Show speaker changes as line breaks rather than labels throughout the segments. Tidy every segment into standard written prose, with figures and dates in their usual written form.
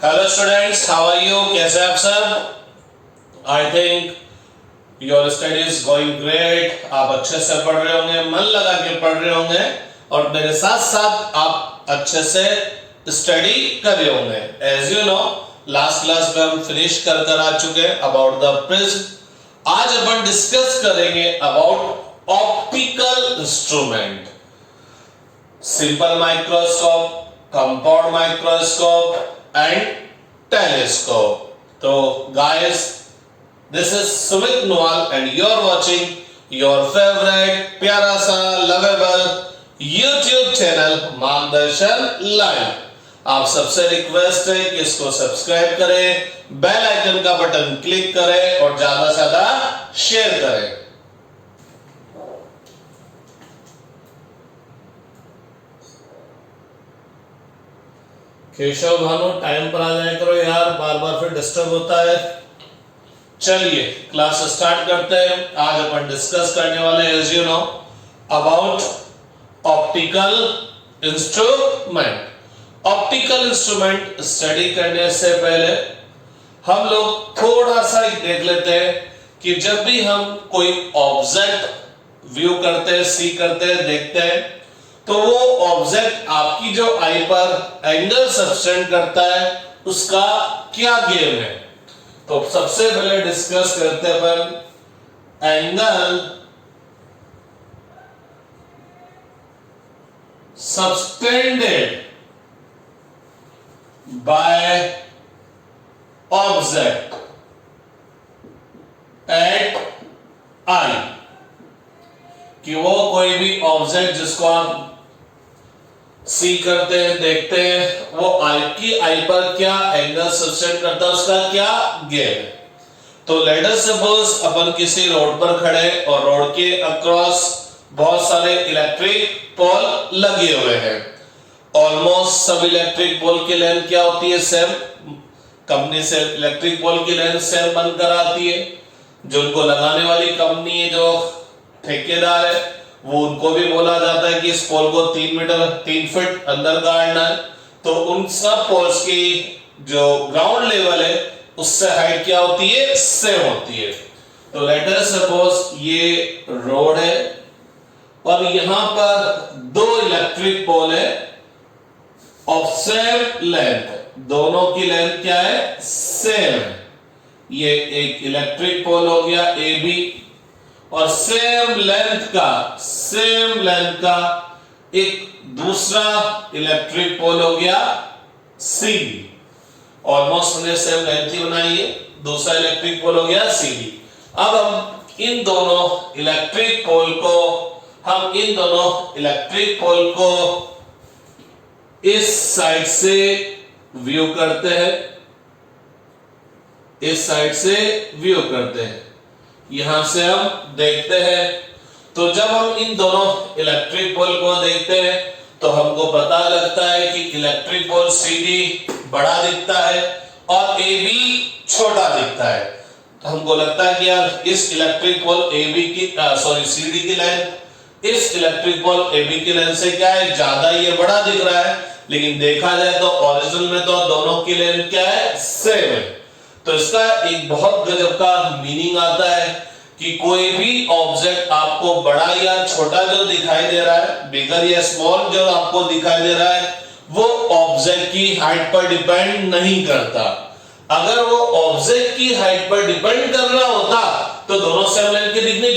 Hello students, how are you? कैसे आप सब? I think your study is going great. आप अच्छे से पढ़ रहे होंगे, मन लगा के पढ़ रहे होंगे और मेरे साथ साथ आप अच्छे से स्टडी कर रहे होंगे। As you know, last class में हम फिनिश कर आ चुके अबाउट द प्रिज्म। आज अपन डिस्कस करेंगे about optical instrument, simple microscope, compound microscope and telescope. So guys, this is Sumit Nuwal and you're watching your favorite प्यारा सा lovable YouTube channel मार्गदर्शन live. आप सबसे रिक्वेस्ट है कि इसको सब्सक्राइब करें, बेल आइकन का बटन क्लिक करें और ज्यादा से ज्यादा शेयर करें। केशव भानु, टाइम पर आ जाया करो यार, बार बार फिर डिस्टर्ब होता है। चलिए क्लास स्टार्ट करते हैं। आज अपन डिस्कस करने वाले as you know about optical instrument. Optical instrument study करने से पहले हम लोग थोड़ा सा देख लेते हैं कि जब भी हम कोई ऑब्जेक्ट व्यू करते हैं, सी करते हैं, देखते हैं, तो वो ऑब्जेक्ट आपकी जो आई पर एंगल सब्टेंड करता है उसका क्या गेम है। तो सबसे पहले डिस्कस करते हैं अपन angle subtended by object at eye, कि वो कोई भी ऑब्जेक्ट जिसको आप सी करते हैं, देखते हैं, वो आपकी आई पर क्या एंगल सब्टेंड करता है, उसका क्या गेम है। तो लेट अस सपोज अपन किसी रोड पर खड़े और रोड के अक्रॉस बहुत सारे इलेक्ट्रिक पोल लगे हुए हैं। ऑलमोस्ट सब इलेक्ट्रिक पोल की लेंथ क्या होती है? सेम। कंपनी से इलेक्ट्रिक पोल की लेंथ सेम बनकर आती है। जो उनको लगाने वाली कंपनी है, जो ठेकेदार है, वो उनको भी बोला जाता है कि इस पोल को 3 फीट अंदर गाड़ना है। तो उन सब पोल्स की जो ग्राउंड लेवल है उससे हाइट क्या होती है? सेम होती है। तो लेट अस सपोज ये रोड है और यहां पर 2 इलेक्ट्रिक पोल है ऑफ सेम लेंथ। दोनों की लेंथ क्या है? सेम। ये एक इलेक्ट्रिक पोल हो गया ए बी और सेम लेंथ का एक दूसरा इलेक्ट्रिक पोल हो गया सी बी। ऑलमोस्ट हमने सेम लेंथ ही बनाई है, दूसरा इलेक्ट्रिक पोल हो गया सी बी। अब हम इन दोनों इलेक्ट्रिक पोल को इस साइड से व्यू करते हैं, यहां से हम देखते हैं। तो जब हम इन दोनों इलेक्ट्रिक पोल को देखते हैं तो हमको पता लगता है कि इलेक्ट्रिक पोल CD बड़ा दिखता है और AB छोटा दिखता है। तो हमको लगता है कि यार इस इलेक्ट्रिक पोल CD की लेंथ इस इलेक्ट्रिक पोल AB की लेंथ से क्या है? ज्यादा, ये बड़ा दिख रहा है। लेकिन देखा जाए तो ओरिजिनल में तो दोनों की लेंथ क्या है? सेम है। तो इसका एक बहुत गजब का मीनिंग आता है कि कोई भी ऑब्जेक्ट आपको बड़ा या छोटा जो दिखाई दे रहा है, बिगर या स्मॉल जो आपको दिखाई दे रहा है, वो ऑब्जेक्ट की हाइट पर डिपेंड नहीं करता। अगर वो ऑब्जेक्ट की हाइट पर डिपेंड कर रहा होता तो दोनों सेम लेंथ के दिखने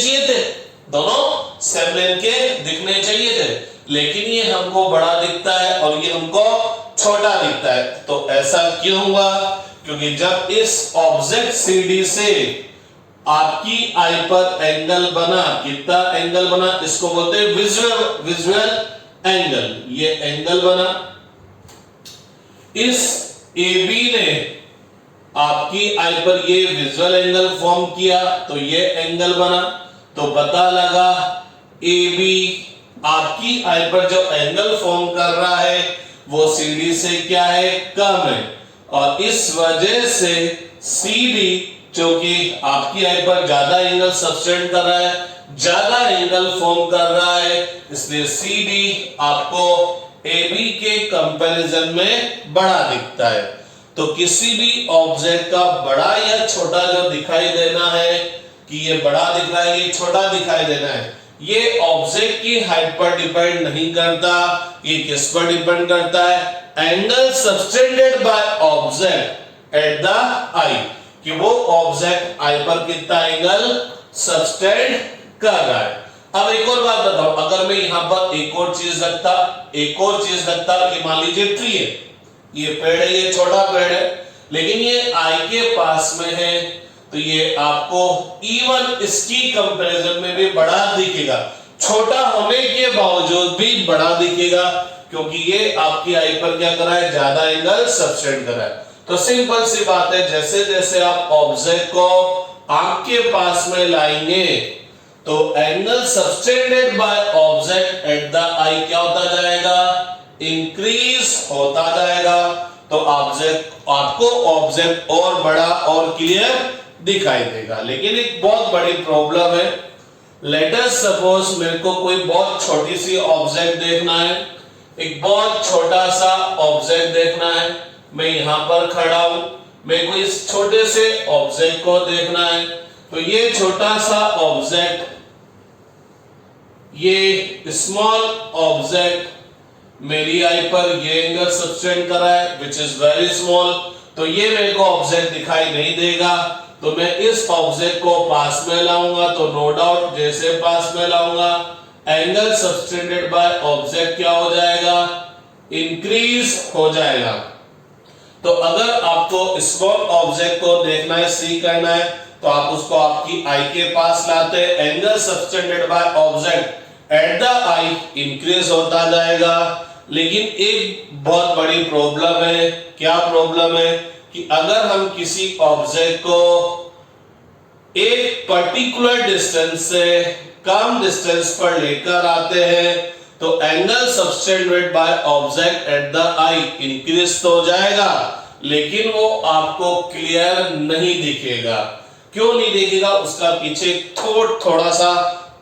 चाहिए थे, लेकिन ये हमको बड़ा दिखता है और ये हमको छोटा दिखता है। तो ऐसा क्यों हुआ? क्योंकि जब इस ऑब्जेक्ट CD से आपकी आई पर एंगल बना, कितना एंगल बना? इसको बोलते हैं विजुअल एंगल। ये एंगल बना, इस AB ने आपकी आई पर ये विजुअल एंगल फॉर्म किया, तो ये एंगल बना। तो पता लगा AB आपकी आई पर जो एंगल फॉर्म कर रहा है वो CD से क्या है? कम है। और इस वजह से CD जो कि आपकी आई पर ज्यादा एंगल सब्टेंड कर रहा है, ज्यादा एंगल फॉर्म कर रहा है, इसलिए CD आपको AB के कंपैरिजन में बड़ा दिखता है। तो किसी भी ऑब्जेक्ट का बड़ा या छोटा जो दिखाई देना है, कि ये बड़ा दिख रहा है, ये छोटा दिखाई देना है, ये ऑब्जेक्ट की हाइट पर डिपेंड नहीं करता। ये किस पर डिपेंड करता है? Angle subtended by object at the eye, कि वो ऑब्जेक्ट आई पर कितना एंगल सबटेंड कर रहा है। अब एक और बात बताओ, अगर मैं यहां पर एक और चीज रखता कि मान लीजिए ट्री है, ये पेड़ है, ये छोटा पेड़ है, लेकिन ये आई के पास में है, तो ये आपको इवन इसकी कंपैरिजन में भी बड़ा दिखेगा, छोटा होने के बावजूद भी बड़ा दिखेगा, क्योंकि ये आपकी आई पर क्या कर रहा है? ज्यादा एंगल सबटेंड कर रहा है। तो सिंपल सी बात है, जैसे जैसे आप ऑब्जेक्ट को आंख के पास में लाएंगे तो angle subtended by object at the eye क्या होता जाएगा? इंक्रीज होता जाएगा। तो ऑब्जेक्ट आपको ऑब्जेक्ट और बड़ा और क्लियर दिखाई देगा। लेकिन एक बहुत बड़ी प्रॉब्लम है, लेट अस सपोज मेरे को कोई बहुत छोटी सी ऑब्जेक्ट देखना है, एक बहुत छोटा सा ऑब्जेक्ट देखना है, मैं यहां पर खड़ा हूं, मेरे को इस छोटे से ऑब्जेक्ट को देखना है। तो ये छोटा सा ऑब्जेक्ट, ये स्मॉल ऑब्जेक्ट मेरी आई पर ये एंगल सबटेंड कर रहा है विच इज वेरी स्मॉल, तो ये मेरे को ऑब्जेक्ट दिखाई नहीं देगा। तो मैं इस ऑब्जेक्ट को पास में लाऊंगा, तो नो डाउट जैसे पास में लाऊंगा एंगल सबटेंडेड बाय ऑब्जेक्ट क्या हो जाएगा? इंक्रीज हो जाएगा। तो अगर आपको स्मॉल ऑब्जेक्ट को देखना है, सी करना है, तो आप उसको आपकी आई के पास लाते, angle subtended by object at the eye increase होता जाएगा। लेकिन एक बहुत बड़ी प्रॉब्लम है, क्या प्रॉब्लम है? कि अगर हम किसी ऑब्जेक्ट को एक पर्टिकुलर डिस्टेंस से कम डिस्टेंस पर लेकर आते हैं, तो angle subtended by object at the eye increase तो हो जाएगा, लेकिन वो आपको क्लियर नहीं दिखेगा। क्यों नहीं दिखेगा? उसका पीछे थोड़ा सा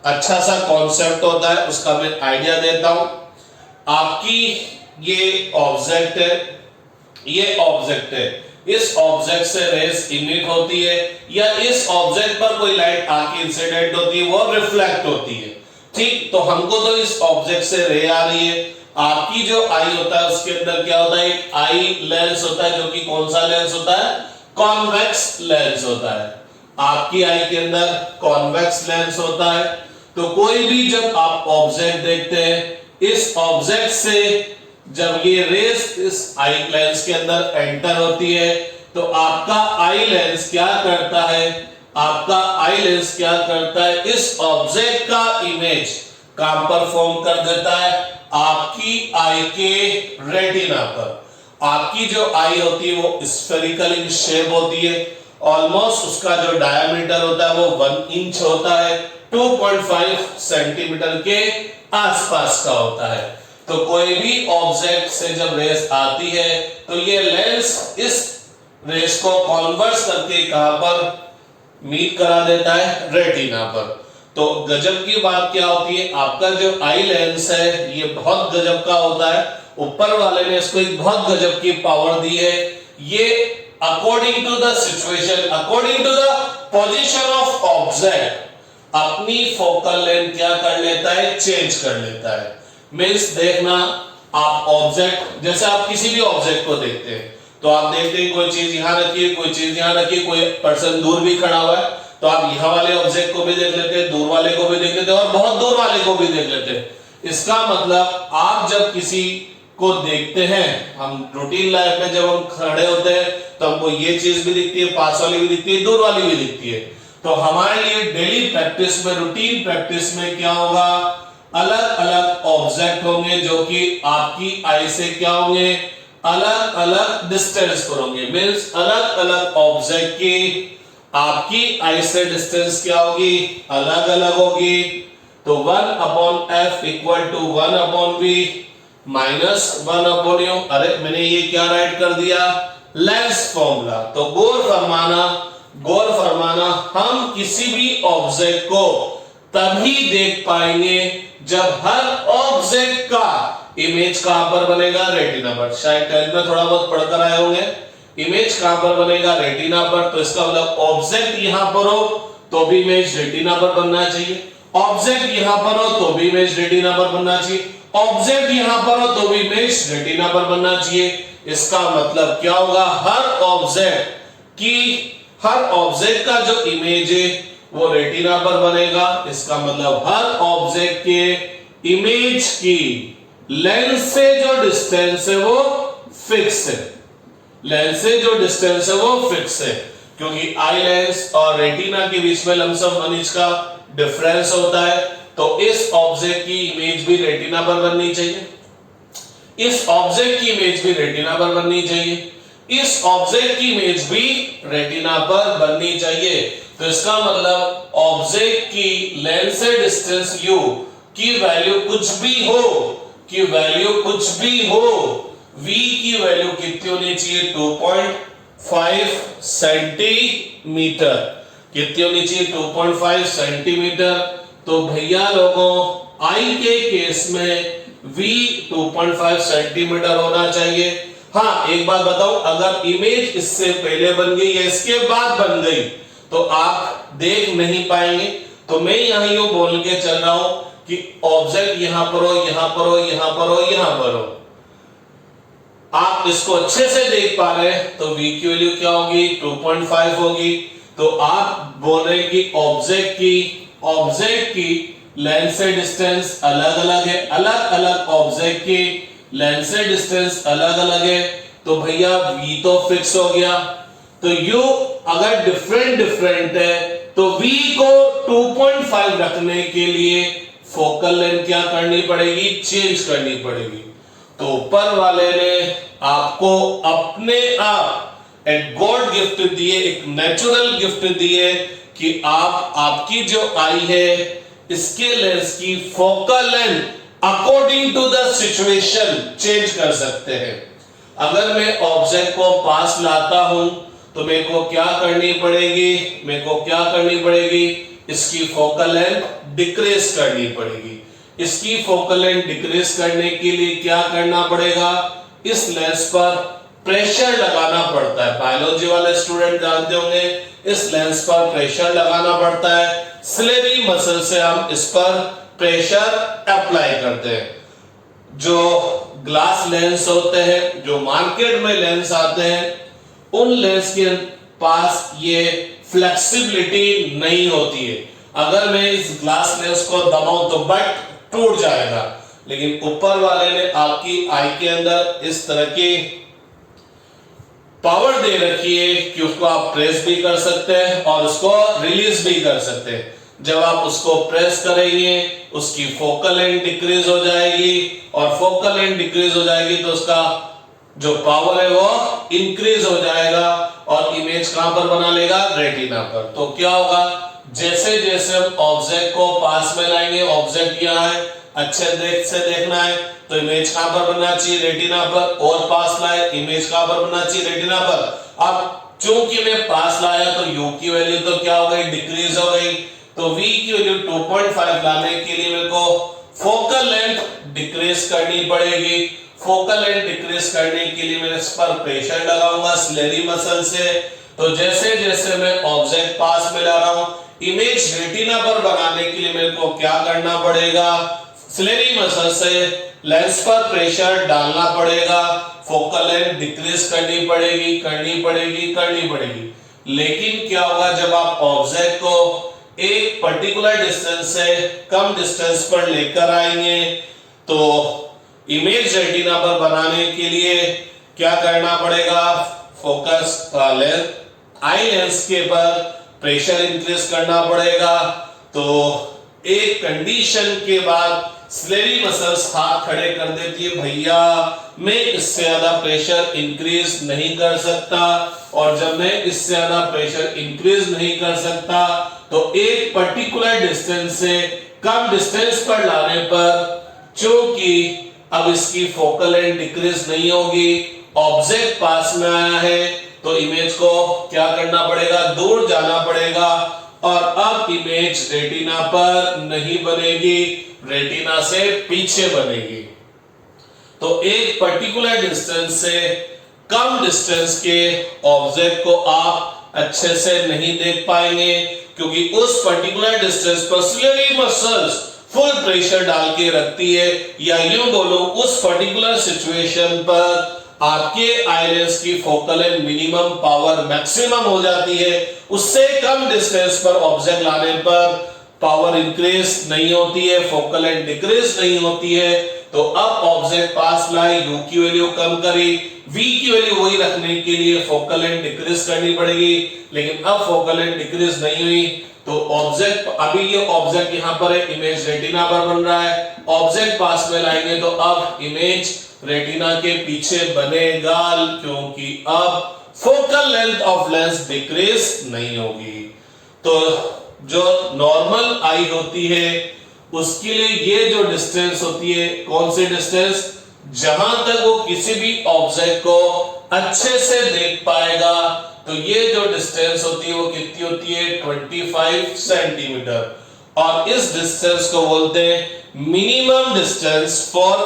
अच्छा सा कॉन्सेप्ट होता है, उसका मैं आइडिया देता हूं। आपकी ये ऑब्जेक्ट है, ये ऑब्जेक्ट है, इस ऑब्जेक्ट से रेस इमिट होती है, या इस ऑब्जेक्ट पर कोई लाइट आके इंसिडेंट होती है, वो रिफ्लेक्ट होती है। ठीक, तो हमको तो इस ऑब्जेक्ट से रे आ रही है। आपकी जो आई होता है उसके अंदर क्या होता है? एक आई लेंस होता है, जो कि कौन सा लेंस होता है? कॉन्वेक्स लेंस होता है। आपकी आई के अंदर कॉन्वेक्स लेंस होता है। तो कोई भी जब आप ऑब्जेक्ट देखते हैं, इस ऑब्जेक्ट से जब ये रेस इस आई लेंस के अंदर एंटर होती है, तो आपका आई लेंस क्या करता है? आपका आई लेंस क्या करता है? इस ऑब्जेक्ट का इमेज काम परफॉर्म कर देता है आपकी आई के रेटिना पर। आपकी जो आई होती है वो स्फेरिकल इन शेप होती है, ऑलमोस्ट उसका जो डायमीटर होता है वो 1 इंच होता है, 2.5 सेंटीमीटर के आसपास का होता है। तो कोई भी ऑब्जेक्ट से जब रेस आती है, तो ये लेंस इस रेस को कन्वर्स करके कहां पर मीट करा देता है? रेटिना पर। तो गजब की बात क्या होती है? आपका जो आई लेंस है ये बहुत गजब का होता है, ऊपर वाले ने इसको एक बहुत गजब की पावर दी है। ये according to the situation, according to the position of object, अपनी फोकल लेंथ क्या कर लेता है? चेंज कर लेता है। मींस देखना, आप ऑब्जेक्ट, जैसे आप किसी भी ऑब्जेक्ट को देखते हैं, तो आप देखते हैं कोई चीज यहां रखी है, कोई चीज यहां रखी है, कोई पर्सन दूर भी खड़ा हुआ है, तो आप यहां वाले ऑब्जेक्ट को भी देख लेते हैं, दूर वाले को भी देख लेते हैं, और बहुत दूर वाले को भी देख लेते हैं। इसका मतलब आप जब किसी को देखते हैं, हम रूटीन लाइफ में जब हम खड़े होते हैं, तो हमको ये चीज भी दिखती है, पास वाली भी दिखती है, दूर वाली भी दिखती है। तो हमारे लिए डेली प्रैक्टिस में, रूटीन प्रैक्टिस में क्या होगा? अलग अलग ऑब्जेक्ट होंगे जो कि आपकी आई से क्या होंगे? अलग अलग डिस्टेंस पर होंगे। मींस अलग अलग ऑब्जेक्ट की आपकी आई से डिस्टेंस क्या होगी? अलग अलग होगी। तो 1/f equal to 1/v minus 1/u। अरे मैंने ये क्या राइट कर दिया? Lens formula. तो गौर फरमाना, हम किसी भी ऑब्जेक्ट को तभी देख पाएंगे जब हर ऑब्जेक्ट का इमेज कहां पर बनेगा? रेटिना पर। शायद 10th में थोड़ा बहुत पढ़कर आए होंगे, इमेज कहां पर बनेगा? रेटिना पर। तो इसका मतलब ऑब्जेक्ट यहां पर हो तो भी इमेज रेटिना पर बनना चाहिए, ऑब्जेक्ट यहां पर हो तो भी इमेज रेटिना पर बनना चाहिए, ऑब्जेक्ट यहां पर हो तो भी इमेज रेटिना पर बनना चाहिए। इसका मतलब क्या होगा? हर ऑब्जेक्ट का जो इमेज है वो रेटिना पर बनेगा। इसका मतलब हर ऑब्जेक्ट के इमेज की लेंस से जो डिस्टेंस है वो फिक्स है, लेंस से जो डिस्टेंस है वो फिक्स है, क्योंकि आई लेंस और रेटिना के बीच में लमसम 1 इंच का डिफरेंस होता है। तो इस ऑब्जेक्ट की इमेज भी रेटिना पर बननी चाहिए, इस ऑब्जेक्ट की इमेज भी रेटिना पर बननी चाहिए, इस ऑब्जेक्ट की इमेज भी रेटिना पर बननी चाहिए। तो इसका मतलब ऑब्जेक्ट की लेंस से डिस्टेंस u की वैल्यू कुछ भी हो, की वैल्यू कुछ भी हो, v की वैल्यू कितनी होनी चाहिए? 2.5 सेंटीमीटर। कितनी होनी चाहिए? 2.5 सेंटीमीटर। तो भैया लोगों I के केस में v 2.5 सेंटीमीटर होना चाहिए। हाँ, एक बात बताऊं, अगर इमेज इससे पहले बन गई या इसके बाद बन गई तो आप देख नहीं पाएंगे। तो मैं यहां यूं बोल के चल रहा हूं कि ऑब्जेक्ट यहां पर हो, यहां पर हो, यहां पर हो, यहां पर हो, आप इसको अच्छे से देख पा रहे हैं तो v की वैल्यू क्या होगी? 2.5 होगी। तो आप बोल रहे हैं कि ऑब्जेक्ट की लेंस से डिस्टेंस अलग अलग है, अलग अलग ऑब्जेक्ट की लेंस से डिस्टेंस अलग अलग है। तो भैया v तो फिक्स हो गया। तो u अगर डिफरेंट है तो v को 2.5 रखने के लिए फोकल लेंथ क्या करनी पड़ेगी? चेंज करनी पड़ेगी। तो ऊपर वाले ने आपको अपने आप एक गॉड गिफ्ट दिए, एक नेचुरल गिफ्ट दिए कि आप आपकी जो आई है इसके लेंस की focal length according to the situation change कर सकते हैं। अगर मैं ऑब्जेक्ट को पास लाता हूं तो मेरे को क्या करनी पड़ेगी? मेरे को क्या करनी पड़ेगी? इसकी फोकल लेंथ डिक्रीज करनी पड़ेगी। इसकी फोकल लेंथ डिक्रीज करने के लिए क्या करना पड़ेगा? इस लेंस पर प्रेशर लगाना पड़ता है। बायोलॉजी वाले स्टूडेंट जानते होंगे इस लेंस पर प्रेशर लगाना पड़ता है। सिलेरी मसल से हम इस पर प्रेशर अप्लाई करते हैं। जो ग्लास लेंस होते हैं, जो मार्केट में लेंस आते हैं, उन लेंस के पास ये फ्लेक्सिबिलिटी नहीं होती है। अगर मैं इस ग्लास लेंस को दबाऊं तो बट टूट जाएगा, लेकिन ऊपर वाले ने आपकी आई के अंदर इस तरह की पावर दे रखी है कि उसको आप प्रेस भी कर सकते हैं और उसको रिलीज भी कर सकते हैं। जब आप उसको प्रेस करेंगे उसकी फोकल लेंथ डिक्रीज हो जाएगी, और फोकल लेंथ डिक्रीज हो जाएगी तो उसका जो पावर है वो इंक्रीज हो जाएगा और इमेज कहां पर बना लेगा? रेटिना पर। तो क्या होगा? जैसे जैसे हम ऑब्जेक्ट को पास में लाएंगे, ऑब्जेक्ट यहाँ है, अच्छे से देखना है तो इमेज कहां पर बनना चाहिए? रेटिना पर। और पास लाए, इमेज कहां पर बनना चाहिए? रेटिना पर। अब चूंकि मैं पास लाया तो u की वैल्यू तो क्या हो गई? डिक्रीज हो गई। तो v की वैल्यू 2.5 लाने के लिए मेरे को फोकल लेंथ डिक्रीज करनी पड़ेगी। फोकल लेंथ डिक्रीज करने के लिए मैं इस पर प्रेशर लगाऊंगा सिलेरी मसल से। तो जैसे जैसे मैं ऑब्जेक्ट पास में ला रहा हूं, इमेज रेटिना पर बनाने के लिए मेरे को क्या करना पड़ेगा? सिलेरी मसल से लेंस पर प्रेशर डालना पड़ेगा, फोकल लेंथ डिक्रीज करनी पड़ेगी। लेकिन क्या होगा? जब आप ऑब्जेक्ट को एक पर्टिकुलर डिस्टेंस से कम डिस्टेंस पर लेकर आएंगे तो इमेज रेटिना पर बनाने के लिए क्या करना पड़ेगा? फोकस लेंथ आई लेंस के पर प्रेशर इंक्रीज करना पड़ेगा। तो एक कंडीशन के बाद सिलेरी मसल्स हाथ खड़े कर देती है, भैया मैं इससे ज्यादा प्रेशर इंक्रीज नहीं कर सकता। और जब मैं इससे ज्यादा प्रेशर इंक्रीज नहीं कर सकता तो एक पर्टिकुलर डिस्टेंस से कम डिस्टेंस पर लाने पर चूंकि अब इसकी फोकल लेंथ डिक्रीज नहीं होगी, ऑब्जेक्ट पास में आया है तो इमेज को क्या करना पड़ेगा? दूर जाना पड़ेगा और अब इमेज रेटिना पर नहीं बनेगी, रेटिना से पीछे बनेगी। तो एक पर्टिकुलर डिस्टेंस से कम डिस्टेंस के ऑब्जेक्ट को आप अच्छे से नहीं देख पाएंगे, क्योंकि उस पर्टिकुलर डिस्टेंस पर सिलियरी मसल्स फुल प्रेशर डाल के रखती है, या यूं बोलो उस पर्टिकुलर सिचुएशन पर आपके आई लेंस की focal length minimum power maximum हो जाती है। उससे कम डिस्टेंस पर ऑब्जेक्ट लाने पर पावर इंक्रीज नहीं होती है, फोकल लेंथ डिक्रीज नहीं होती है। तो अब ऑब्जेक्ट पास लाए, यू की वैल्यू कम करी, वी की वैल्यू वही रखने के लिए फोकल लेंथ डिक्रीज करनी पड़ेगी, लेकिन अब फोकल लेंथ डिक्रीज नहीं हुई तो ऑब्जेक्ट, अभी ये ऑब्जेक्ट यहां पर है, इमेज रेटिना पर बन रहा है, ऑब्जेक्ट पास में लाएंगे तो अब इमेज रेटिना के पीछे बनेगा, क्योंकि अब focal length of lens decrease नहीं होगी। तो जो नॉर्मल आई होती है उसके लिए ये जो डिस्टेंस होती है, कौन सी डिस्टेंस, जहां तक वो किसी भी ऑब्जेक्ट को अच्छे से देख पाएगा, तो ये जो डिस्टेंस होती है वो कितनी होती है, 25 सेंटीमीटर। और इस डिस्टेंस को बोलते हैं minimum distance for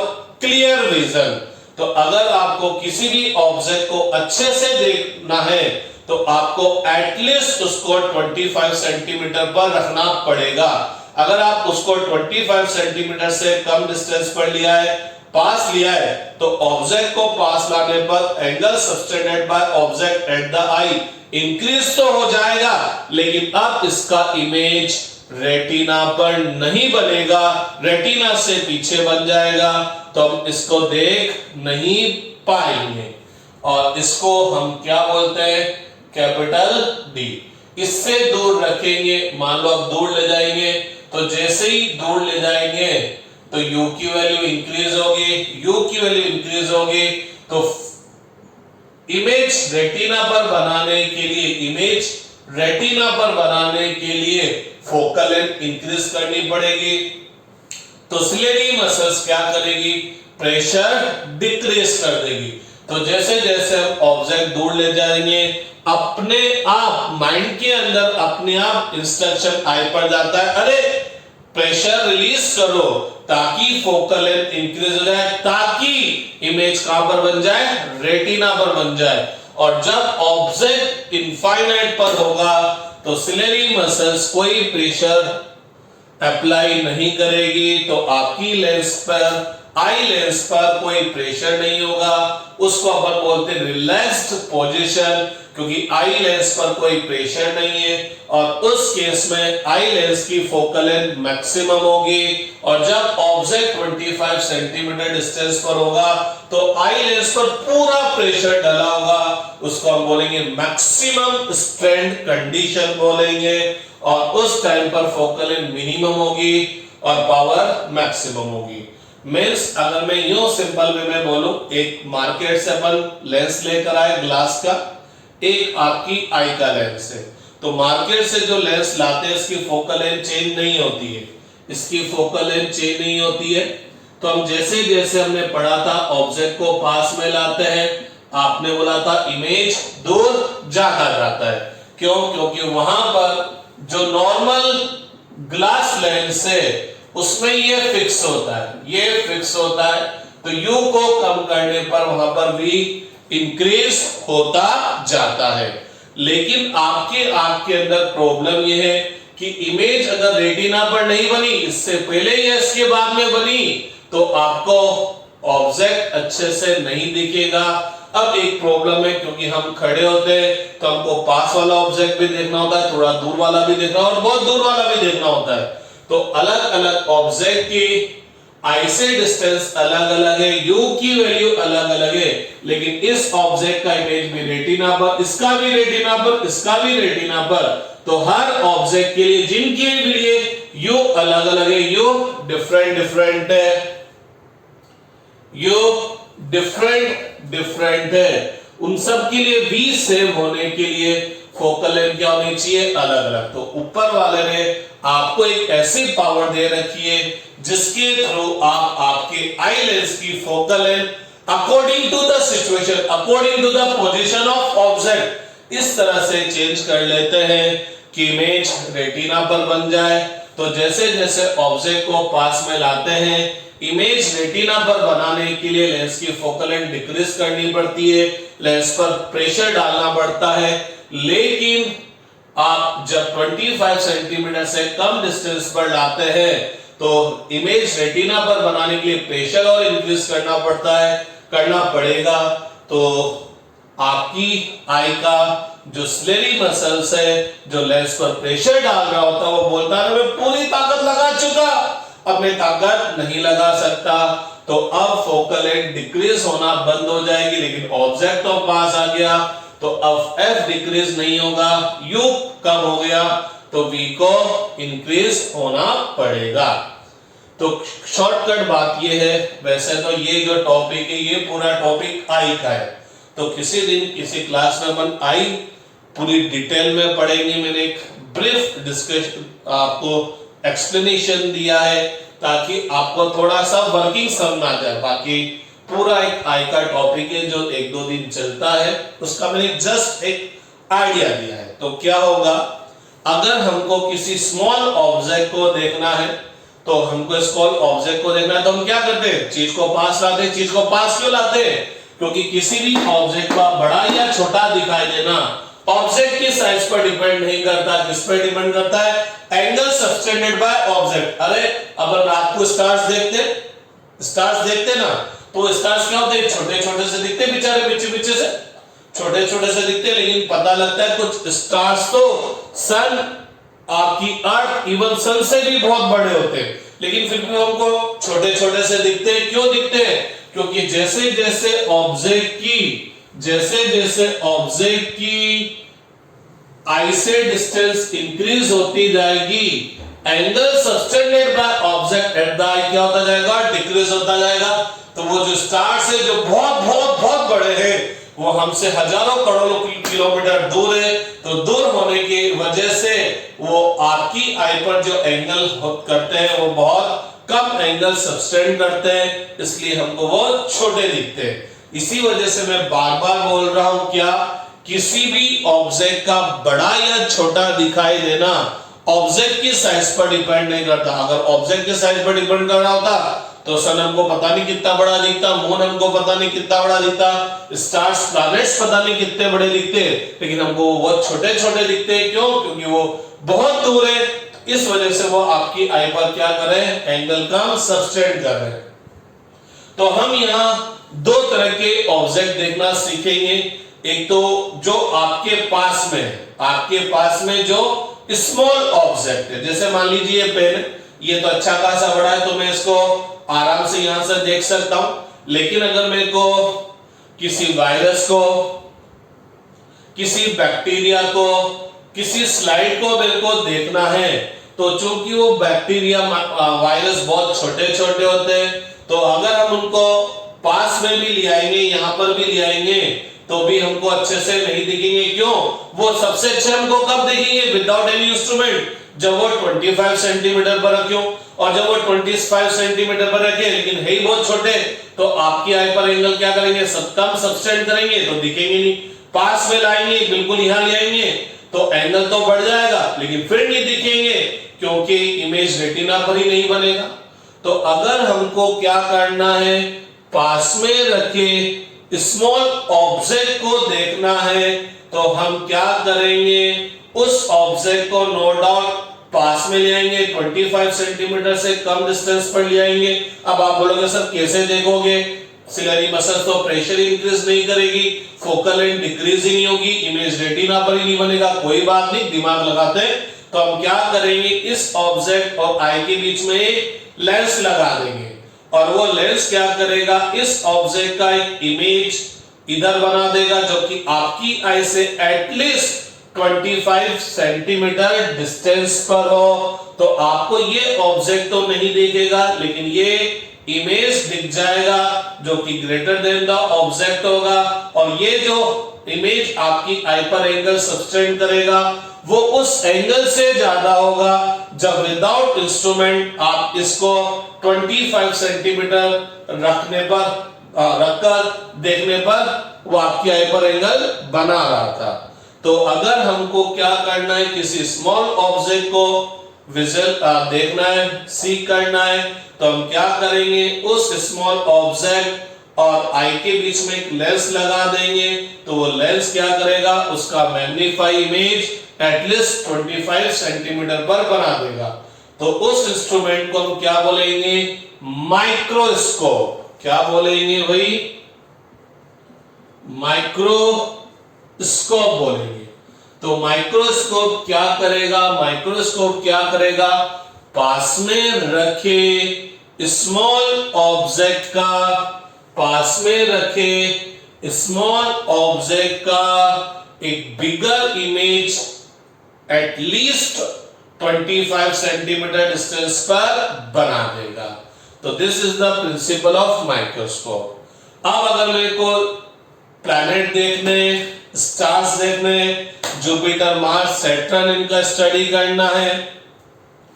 clear vision. तो अगर आपको किसी भी ऑब्जेक्ट को अच्छे से देखना है तो आपको एटलीस्ट उसको 25 सेंटीमीटर पर रखना पड़ेगा। अगर आप उसको 25 सेंटीमीटर से कम डिस्टेंस पर लिया है, पास लिया है, तो ऑब्जेक्ट को पास लाने पर angle subtended by object at the eye increase तो हो जाएगा, लेकिन अब इसका इमेज रेटिना पर नहीं बनेगा, रेटिना से पीछे बन जाएगा, तो हम इसको देख नहीं पाएंगे। और इसको हम क्या बोलते हैं, कैपिटल डी। इससे दूर रखेंगे, मान लो आप दूर ले जाएंगे, तो जैसे ही दूर ले जाएंगे तो u की वैल्यू इंक्रीज होगी, u की वैल्यू इंक्रीज होगी, तो इमेज रेटिना पर बनाने के लिए, इमेज रेटिना पर बनाने के लिए फोकल लेंथ इंक्रीज करनी पड़ेगी। तो सिलियरी मसल्स क्या करेगी, प्रेशर डिक्रीज कर देगी। तो जैसे जैसे हम ऑब्जेक्ट दूर ले जाएंगे, अपने आप माइंड के अंदर अपने आप इंस्ट्रक्शन आई पर जाता है, अरे प्रेशर रिलीज करो ताकि फोकल लेंथ इंक्रीज हो जाए, ताकि इमेज कहां पर बन जाए, रेटिना पर बन जाए। और जब ऑब्जेक्ट इनफाइनाइट पर होगा तो सिलियरी मसल्स कोई प्रेशर अप्लाई नहीं करेगी, तो आपकी लेंस पर, आई लेंस पर कोई प्रेशर नहीं होगा। उसको अपन बोलते हैं रिलैक्स्ड पोजीशन, क्योंकि आई लेंस पर कोई प्रेशर नहीं है, और उस केस में आई लेंस की फोकल लेंथ मैक्सिमम होगी। और जब ऑब्जेक्ट 25 सेंटीमीटर डिस्टेंस पर होगा तो आई लेंस पर पूरा प्रेशर डाला होगा, उसको हम बोलेंगे मैक्सिमम स्ट्रेंथ कंडीशन बोलेंगे। और उस टाइम पर फोकल लेंथ मिनिमम होगी और पावर मैक्सिमम होगी। मींस अगर मैं यूं सिंपल वे में बोलूं, एक मार्केट से अपन लेंस लेकर आए ग्लास का, एक आपकी आई का लेंस है, तो मार्केट से जो लेंस लाते हैं इसकी फोकल लेंथ चेंज नहीं होती है, इसकी फोकल लेंथ चेंज नहीं होती है। तो हम जैसे जैसे हमने पढ़ा था ऑब्जेक्ट को पास में लाते हैं, आपने बोला था इमेज दूर जाता जाता है। क्यों? क्योंकि वहां पर जो नॉर्मल ग्लास लेंस है उसमें ये फिक्स होता है, ये फिक्स होता है, तो यू को कम करने पर वहां पर भी इंक्रीज होता जाता है। लेकिन आपके आंख के अंदर प्रॉब्लम ये है कि इमेज अगर रेटिना पर नहीं बनी, इससे पहले या इसके बाद में बनी, तो आपको ऑब्जेक्ट अच्छे से नहीं दिखेगा। अब एक प्रॉब्लम है, क्योंकि हम खड़े होते हैं तो हमको पास वाला ऑब्जेक्ट भी देखना होता है, थोड़ा दूर वाला भी देखना और बहुत दूर वाला भी देखना होता है। तो अलग अलग ऑब्जेक्ट की आई से डिस्टेंस अलग अलग है, यू की वैल्यू अलग अलग है, लेकिन इस ऑब्जेक्ट का इमेज भी रेटिना पर, इसका भी रेटिना पर, इसका भी रेटिना पर, तो हर ऑब्जेक्ट के लिए जिनके लिए यू अलग अलग है, यू डिफरेंट डिफरेंट है, यू डिफरेंट डिफरेंट है, उन सब के लिए भी सेम होने के लिए फोकल लेंथ क्या होनी चाहिए, अलग अलग। तो ऊपर वाले ने आपको एक ऐसी पावर दे रखी है जिसके थ्रू आप आपके आई लेंस की focal length according to the situation, according to the position of object इस तरह से चेंज कर लेते हैं कि इमेज रेटिना पर बन जाए। तो जैसे जैसे ऑब्जेक्ट को पास में लाते हैं इमेज रेटिना पर बनाने के लिए लेंस की फोकल लेंथ डिक्रीज करनी पड़ती है, लेंस पर प्रेशर डालना पड़ता है। लेकिन आप जब 25 सेंटीमीटर से कम डिस्टेंस पर लाते हैं तो इमेज रेटिना पर बनाने के लिए प्रेशर और इंक्रीज करना पड़ेगा। तो आपकी आई का जो स्लेरी मसल्स है, जो लेंस पर प्रेशर डाल रहा होता है, वो बोलता है मैं पूरी ताकत लगा चुका, अब मैं ताकत नहीं लगा सकता। तो अब फोकल लेंथ डिक्रीज होना बंद हो जाएगी, लेकिन ऑब्जेक्ट तो पास आ गया, तो अब एफ डिक्रीज नहीं होगा, यू कम हो गया, तो वी को इंक्रीज होना पड़ेगा। तो शॉर्टकट बात ये है, वैसे तो ये जो टॉपिक है ये पूरा टॉपिक आई का है, तो किसी दिन किसी क्लास में अपन आई पूरी डिटेल में पढ़ेंगे। मैंने एक ब्रीफ डिस्कशन आपको एक्सप्लेनेशन दिया है ताकि आपको थोड़ा सा वर्किंग समझ आ जाए। बाकी पूरा एक आई का टॉपिक है जो 1-2 दिन चलता है, उसका मैंने जस्ट एक आइडिया दिया है। तो क्या होगा, अगर हमको किसी स्मॉल ऑब्जेक्ट को देखना है, तो हमको स्मॉल ऑब्जेक्ट को देखना है तो हम क्या करते हैं, चीज को पास लाते हैं। चीज को पास क्यों लाते हैं, क्योंकि किसी भी ऑब्जेक्ट का बड़ा या छोटा दिखाई देना ऑब्जेक्ट की साइज पर डिपेंड नहीं करता, किस पर डिपेंड करता है, एंगल सबटेंडेड बाय ऑब्जेक्ट। अरे अगर रात को स्टार्स देखते ना, तो स्टार्स क्या होते हैं, छोटे छोटे से दिखते, बेचारे पीछे से छोटे छोटे से दिखते, लेकिन पता लगता है कुछ स्टार्स तो सन आपकी अर्थ इवन सन से भी बहुत बड़े होते हैं, लेकिन फिर भी हमको छोटे छोटे से दिखते हैं। क्यों दिखते हैं, क्योंकि जैसे जैसे ऑब्जेक्ट की आई से डिस्टेंस इंक्रीज होती जाएगी, angle subtended by object at the eye क्या होता जाएगा, डिक्रीज होता जाएगा। तो वो जो स्टार्स है जो बहुत बहुत बहुत बड़े हैं, वो हमसे हजारों करोड़ों किलोमीटर दूर है, तो दूर होने की वजह से वो आपकी आई पर जो एंगल करते हैं वो बहुत कम एंगल सबटेंड करते हैं, इसलिए हमको वो छोटे दिखते हैं। इसी वजह से मैं बार बार बोल रहा हूं, क्या किसी भी ऑब्जेक्ट का बड़ा या छोटा दिखाई देना ऑब्जेक्ट की साइज पर डिपेंड नहीं करता। अगर ऑब्जेक्ट की साइज पर डिपेंड कर रहा होता तो सन हमको पता नहीं कितना बड़ा दिखता, मून हमको पता नहीं कितना बड़ा दिखता, स्टार्स प्लैनेट्स पता नहीं कितने बड़े दिखते, लेकिन हमको वो छोटे छोटे दिखते हैं। क्यों, क्योंकि वो बहुत दूर है, इस वजह से वो आपकी आई पर क्या कर रहे हैं, एंगल का सबटेंड कर रहे हैं। तो हम यहाँ 2 तरह के ऑब्जेक्ट देखना सीखेंगे। एक तो जो आपके पास में जो स्मॉल ऑब्जेक्ट है, जैसे मान लीजिए पेन, ये तो अच्छा खासा बड़ा है तो मैं इसको आराम से यहां से देख सकता हूं। लेकिन अगर मेरे को किसी वायरस को, किसी बैक्टीरिया को, किसी स्लाइड को मेरे को देखना है, तो चूंकि वो बैक्टीरिया वायरस बहुत छोटे छोटे होते हैं, तो अगर हम उनको पास में भी ले आएंगे, यहां पर भी ले आएंगे, तो भी हमको अच्छे से नहीं दिखेंगे। क्यों, वो सबसे अच्छे हमको कब दिखेंगे, विदाउट एनी इंस्ट्रूमेंट, जब वो 25 सेंटीमीटर पर रखो, और जब वो 25 सेंटीमीटर पर रखे लेकिन है ही बहुत छोटे, तो आपकी आई पर एंगल क्या करेंगे, सब कम सबटेंड करेंगे, तो दिखेंगे नहीं। पास में लाएंगे, बिल्कुल यहां ले आएंगे, तो एंगल तो बढ़ जाएगा, लेकिन फिर नहीं दिखेंगे, क्योंकि इमेज रेटिना पर ही नहीं बनेगा। तो अगर हमको क्या करना है, पास में रखे स्मॉल ऑब्जेक्ट को देखना है, तो हम क्या करेंगे, उस ऑब्जेक्ट को नो डाउट पास में ले आएंगे, 25 सेंटीमीटर से कम डिस्टेंस पर ले आएंगे। अब आप बोलोगे सर कैसे देखोगे, सिलेरी मसल्स तो प्रेशर इंक्रीज नहीं करेगी, फोकल लेंथ डिक्रीज ही नहीं होगी, इमेज रेटिना पर ही नहीं बनेगा। कोई बात नहीं, दिमाग लगाते हैं। तो हम क्या करेंगे, इस ऑब्जेक्ट और आई के बीच में एक लेंस लगा देंगे, और वो लेंस क्या करेगा, इस ऑब्जेक्ट का एक इमेज इधर बना देगा, जो कि आपकी आई से एटलीस्ट 25 सेंटीमीटर डिस्टेंस पर हो। तो आपको ये ऑब्जेक्ट तो नहीं दिखेगा, लेकिन ये इमेज दिख जाएगा जो कि ग्रेटर देन द ऑब्जेक्ट होगा, और ये जो इमेज आपकी आई पर एंगल सबटेंड करेगा वो उस एंगल से ज्यादा होगा जब विदाउट इंस्ट्रूमेंट आप इसको 25 सेंटीमीटर रखकर देखने पर वो आपकी आई पर एंगल बना रहा था। तो अगर हमको क्या करना है, किसी स्मॉल ऑब्जेक्ट को विजुअल देखना है, सीख करना है, तो हम क्या करेंगे, उस स्मॉल ऑब्जेक्ट और आई के बीच में एक लेंस लगा देंगे, तो वो लेंस क्या करेगा, उसका मैग्नीफाई इमेज एटलीस्ट 25 सेंटीमीटर पर बना देगा। तो उस इंस्ट्रूमेंट को हम क्या बोलेंगे, माइक्रोस्कोप। क्या बोलेंगे भाई, माइक्रोस्कोप बोलेंगे। तो माइक्रोस्कोप क्या करेगा, माइक्रोस्कोप क्या करेगा, पास में रखे स्मॉल ऑब्जेक्ट का, पास में रखे स्मॉल ऑब्जेक्ट का एक bigger image at least 25 centimetre distance पर बना देगा। तो this is the principle of microscope. अब अगर मेरे को प्लैनेट देखने, स्टार्स देखने, जुपिटर, मार्स, सैटर्न, इनका स्टडी करना है,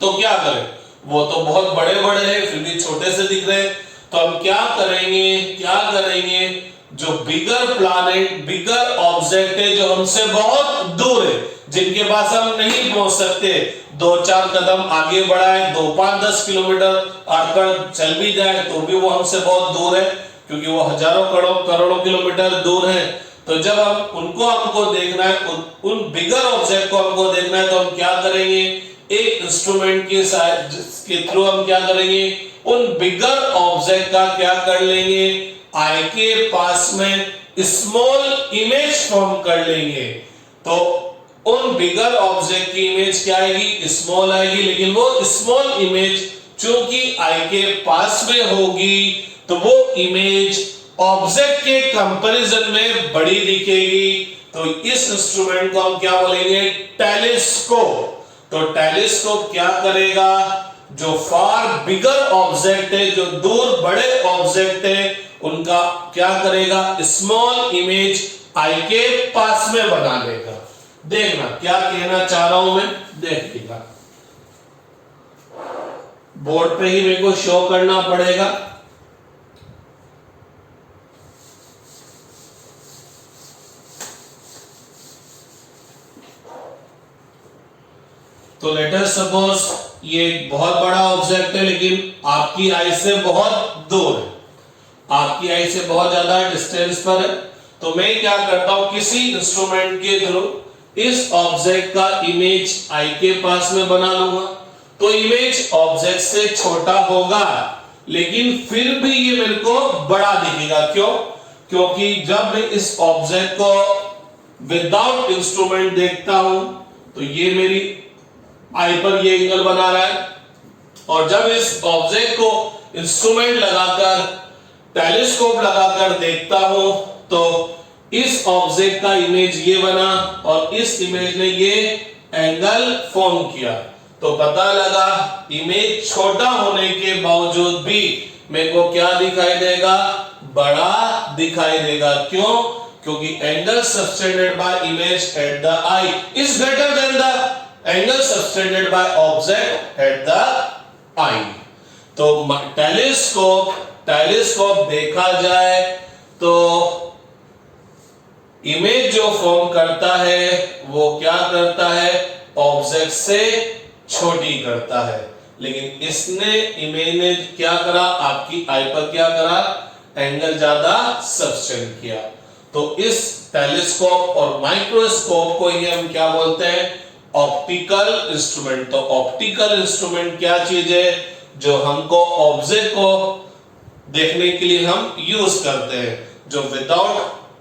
तो क्या करें, वो तो बहुत बड़े बड़े हैं, फिर भी छोटे से दिख रहे हैं। तो हम क्या करेंगे, जो बिगर प्लैनेट, बिगर ऑब्जेक्ट है, जो हमसे बहुत दूर है, जिनके पास हम नहीं पहुंच सकते, 2-4 कदम आगे बढ़ाए, 2-5-10 किलोमीटर आकर चल भी जाए तो भी वो हमसे बहुत दूर है, क्योंकि वो हजारों करोड़ों किलोमीटर दूर है। तो जब हम हमको देखना है, उन बिगर ऑब्जेक्ट को हमको देखना है, तो हम क्या करेंगे, एक इंस्ट्रूमेंट के थ्रू हम क्या करेंगे, उन बिगर ऑब्जेक्ट का क्या कर लेंगे, आई के पास में स्मॉल इमेज फॉर्म कर लेंगे। तो उन बिगर ऑब्जेक्ट की इमेज क्या आएगी, स्मॉल आएगी, लेकिन वो स्मॉल इमेज चूंकि आई के पास में होगी, तो वो इमेज ऑब्जेक्ट के कंपैरिजन में बड़ी दिखेगी। तो इस इंस्ट्रूमेंट को हम क्या बोलेंगे, टेलीस्कोप। तो टेलीस्कोप क्या करेगा, जो फार बिगर ऑब्जेक्ट है, जो दूर बड़े ऑब्जेक्ट है, उनका क्या करेगा, स्मॉल इमेज आई के पास में बना लेगा। देखना क्या कहना चाह रहा हूं मैं, देखिएगा बोर्ड पे ही मेरे को शो करना पड़ेगा। तो लेट अस सपोज ये बहुत बड़ा ऑब्जेक्ट है, लेकिन आपकी आई से बहुत दूर है, आपकी आई से बहुत ज्यादा डिस्टेंस पर है। तो मैं क्या करता हूं, किसी इंस्ट्रूमेंट के थ्रू इस ऑब्जेक्ट का इमेज आई के पास में बना लूंगा। तो इमेज ऑब्जेक्ट से छोटा होगा, लेकिन फिर भी ये मेरे को बड़ा दिखेगा। क्यों? क्योंकि जब मैं इस ऑब्जेक्ट को विदाउट इंस्ट्रूमेंट देखता हूं, तो ये मेरी आई पर ये एंगल बना रहा है, और जब इस ऑब्जेक्ट को इंस्ट्रूमेंट लगाकर, टेलीस्कोप लगाकर देखता हूं, तो इस ऑब्जेक्ट का इमेज ये बना और इस इमेज ने ये एंगल फॉर्म किया। तो पता लगा इमेज छोटा होने के बावजूद भी मेरे को क्या दिखाई देगा, बड़ा दिखाई देगा। क्यों? क्योंकि angle subtended by image at the eye is greater than the angle subtended by object at the eye. तो टेलीस्कोप देखा जाए तो इमेज जो फॉर्म करता है वो क्या करता है, ऑब्जेक्ट से छोटी करता है, लेकिन इसने इमेज ने क्या करा, आपकी आई पर क्या करा, एंगल ज्यादा सबटेंड किया। तो इस टेलीस्कोप और माइक्रोस्कोप को ही हम क्या बोलते हैं, ऑप्टिकल इंस्ट्रूमेंट। तो ऑप्टिकल इंस्ट्रूमेंट क्या चीज है, जो हमको ऑब्जेक्ट को देखने के लिए हम यूज करते हैं,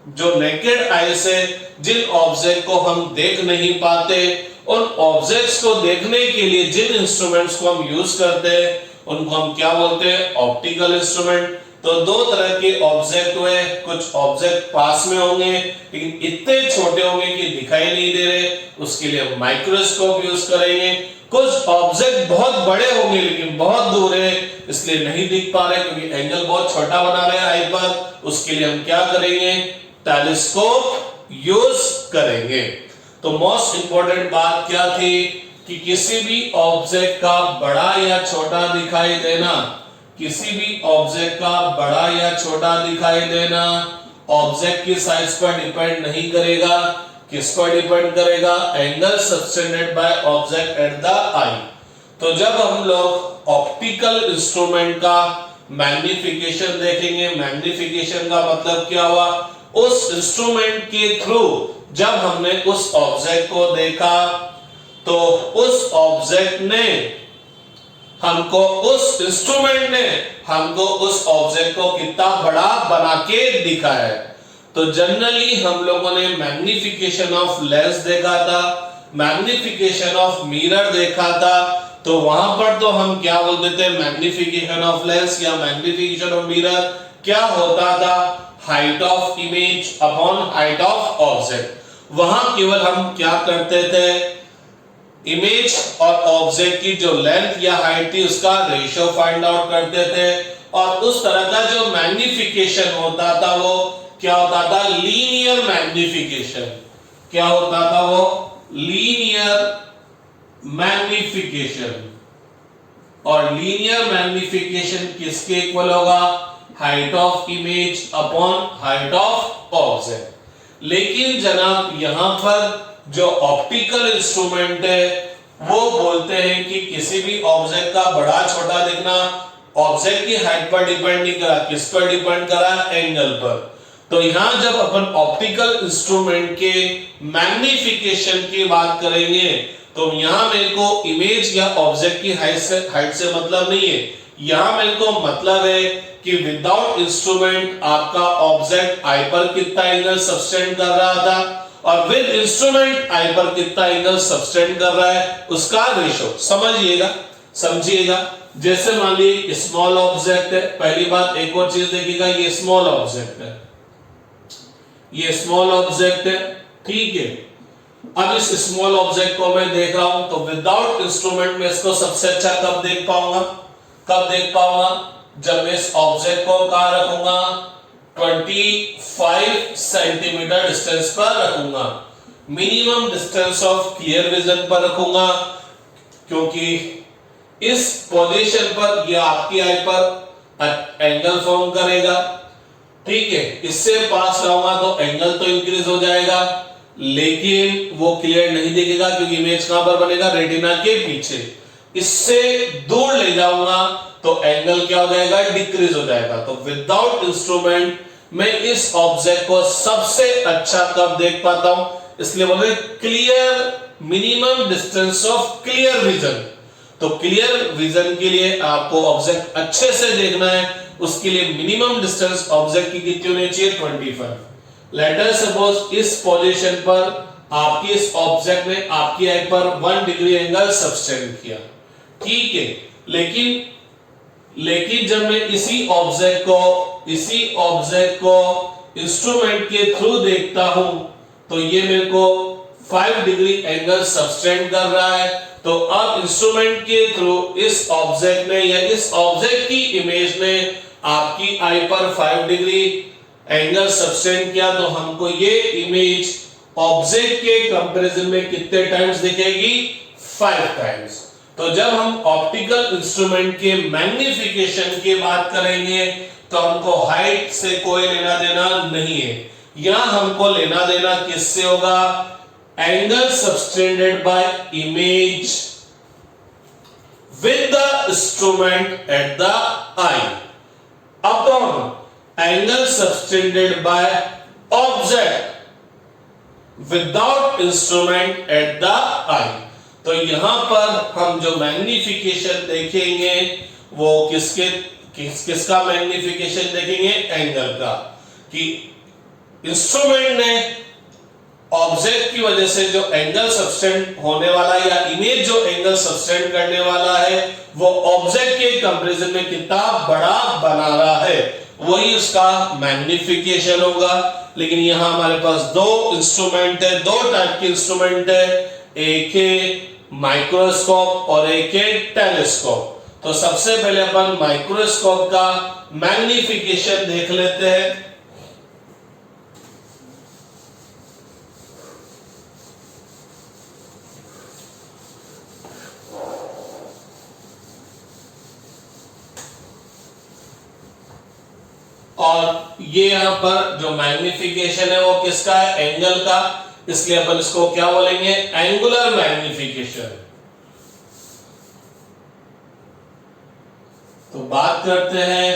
जो नेकेड आई से जिन ऑब्जेक्ट को हम देख नहीं पाते, उन ऑब्जेक्ट्स को देखने के लिए जिन इंस्ट्रूमेंट्स को हम यूज करते हैं, उनको हम क्या बोलते हैं, ऑप्टिकल इंस्ट्रूमेंट। तो दो तरह के ऑब्जेक्ट हुए, कुछ ऑब्जेक्ट पास में होंगे लेकिन इतने छोटे होंगे कि दिखाई नहीं दे रहे, उसके लिए हम माइक्रोस्कोप यूज करेंगे। कुछ ऑब्जेक्ट बहुत बड़े होंगे लेकिन बहुत दूर है, इसलिए नहीं दिख पा रहे क्योंकि एंगल बहुत छोटा बना रहे हैं आई पर, उसके लिए हम क्या करेंगे, टेलीस्कोप यूज करेंगे। तो मोस्ट इंपॉर्टेंट बात क्या थी कि किसी भी ऑब्जेक्ट का बड़ा या छोटा दिखाई देना, किसी भी ऑब्जेक्ट का बड़ा या छोटा दिखाई देना ऑब्जेक्ट की साइज पर डिपेंड नहीं करेगा। किस पर डिपेंड करेगा, angle subtended by object at the eye. तो जब हम लोग ऑप्टिकल इंस्ट्रूमेंट का मैग्निफिकेशन देखेंगे, मैग्निफिकेशन का मतलब क्या हुआ, उस इंस्ट्रूमेंट के थ्रू जब हमने उस ऑब्जेक्ट को देखा तो उस ऑब्जेक्ट ने हमको, उस इंस्ट्रूमेंट ने हमको उस ऑब्जेक्ट को कितना बड़ा बना के दिखाया है। तो जनरली हम लोगों ने मैग्निफिकेशन ऑफ लेंस देखा था, मैग्निफिकेशन ऑफ मिरर देखा था। तो वहां पर तो हम क्या बोलते थे, मैग्निफिकेशन ऑफ लेंस या मैग्निफिकेशन ऑफ मिरर क्या होता था, height of image upon height of object. वहां केवल हम क्या करते थे, इमेज और ऑब्जेक्ट की जो लेंथ या हाइट थी उसका रेशियो फाइंड आउट करते थे, और उस तरह का जो मैग्निफिकेशन होता था वो क्या होता था, लीनियर मैग्निफिकेशन। क्या होता था वो, लीनियर मैग्निफिकेशन। और लीनियर मैग्निफिकेशन किसके इक्वल होगा, height of image upon height of object. लेकिन जनाब यहां पर जो ऑप्टिकल इंस्ट्रूमेंट है वो बोलते हैं कि किसी भी ऑब्जेक्ट का बड़ा छोटा दिखना ऑब्जेक्ट की हाइट पर डिपेंड नहीं करा, किस पर डिपेंड करा, एंगल पर। तो यहां जब अपन ऑप्टिकल इंस्ट्रूमेंट के मैग्निफिकेशन की बात करेंगे तो यहां मेरे को इमेज या ऑब्जेक्ट की हाइट से मतलब नहीं है। यहां मेरे को मतलब है कि विदाउट इंस्ट्रूमेंट आपका ऑब्जेक्ट आई पर कितना एंगल सबटेंड कर रहा था और विद इंस्ट्रूमेंट आई पर कितना एंगल सबटेंड कर रहा है, उसका रेशो समझिएगा, समझिएगा। जैसे मान लीजिए स्मॉल ऑब्जेक्ट है, पहली बात एक और चीज देखिएगा, ये स्मॉल ऑब्जेक्ट है, ये स्मॉल ऑब्जेक्ट है, ठीक है। अब इस स्मॉल ऑब्जेक्ट को मैं देख रहा हूं तो विदाउट इंस्ट्रूमेंट में इसको सबसे अच्छा कब देख पाऊंगा, कब देख पाऊंगा, जब मैं इस ऑब्जेक्ट को कहां रखूंगा, 25 सेंटीमीटर डिस्टेंस पर रखूंगा, minimum distance of clear vision पर रखूंगा, क्योंकि इस पोजीशन पर यह आपकी आई पर एंगल फॉर्म करेगा, ठीक है। इससे पास रहूंगा तो एंगल तो इंक्रीज हो जाएगा लेकिन वो क्लियर नहीं दिखेगा क्योंकि इमेज कहां पर बनेगा, रेटिना के पीछे। इससे दूर ले जाऊंगा तो एंगल क्या हो जाएगा, डिक्रीज हो जाएगा। तो विदाउट इंस्ट्रूमेंट मैं इस ऑब्जेक्ट को सबसे अच्छा कब देख पाता हूं, इसलिए बोलते clear, minimum distance of clear vision. तो क्लियर विजन के लिए आपको ऑब्जेक्ट अच्छे से देखना है, उसके लिए मिनिमम डिस्टेंस ऑब्जेक्ट की कितनी होनी चाहिए, 25। लेट अस सपोज इस पोजीशन पर आपकी इस ऑब्जेक्ट ने आपकी आई पर 1 डिग्री एंगल सबटेंड किया, ठीक है। लेकिन जब मैं इसी ऑब्जेक्ट को इंस्ट्रूमेंट के थ्रू देखता हूं तो ये मेरे को 5 डिग्री एंगल सबटेंड कर रहा है। तो अब इंस्ट्रूमेंट के थ्रू इस ऑब्जेक्ट ने या इस ऑब्जेक्ट की इमेज ने आपकी आई पर 5 डिग्री एंगल सबटेंड किया, तो हमको ये इमेज ऑब्जेक्ट के कंपैरिजन में कितने टाइम्स दिखेगी, 5 टाइम्स। तो जब हम ऑप्टिकल इंस्ट्रूमेंट के मैग्निफिकेशन की बात करेंगे तो हमको हाइट से कोई लेना देना नहीं है, यहां हमको लेना देना किससे होगा, angle subtended by image with the instrument at the eye upon angle subtended by object without instrument at the eye. तो यहां पर हम जो मैग्निफिकेशन देखेंगे वो किसका मैग्निफिकेशन देखेंगे, एंगल का, कि इंस्ट्रूमेंट ने ऑब्जेक्ट की वजह से जो एंगल सबटेंड होने वाला है या इमेज जो एंगल सबटेंड करने वाला है वो ऑब्जेक्ट के कंपैरिजन में कितना बड़ा बना रहा है, वही उसका मैग्निफिकेशन होगा। लेकिन यहां हमारे पास दो इंस्ट्रूमेंट है, दो टाइप के इंस्ट्रूमेंट है, एक है माइक्रोस्कोप और एक है टेलीस्कोप। तो सबसे पहले अपन माइक्रोस्कोप का मैग्निफिकेशन देख लेते हैं। और ये यहां पर जो मैग्निफिकेशन है वो किसका है, एंगल का, इसलिए अपन इसको क्या बोलेंगे, एंगुलर मैग्निफिकेशन। बात करते हैं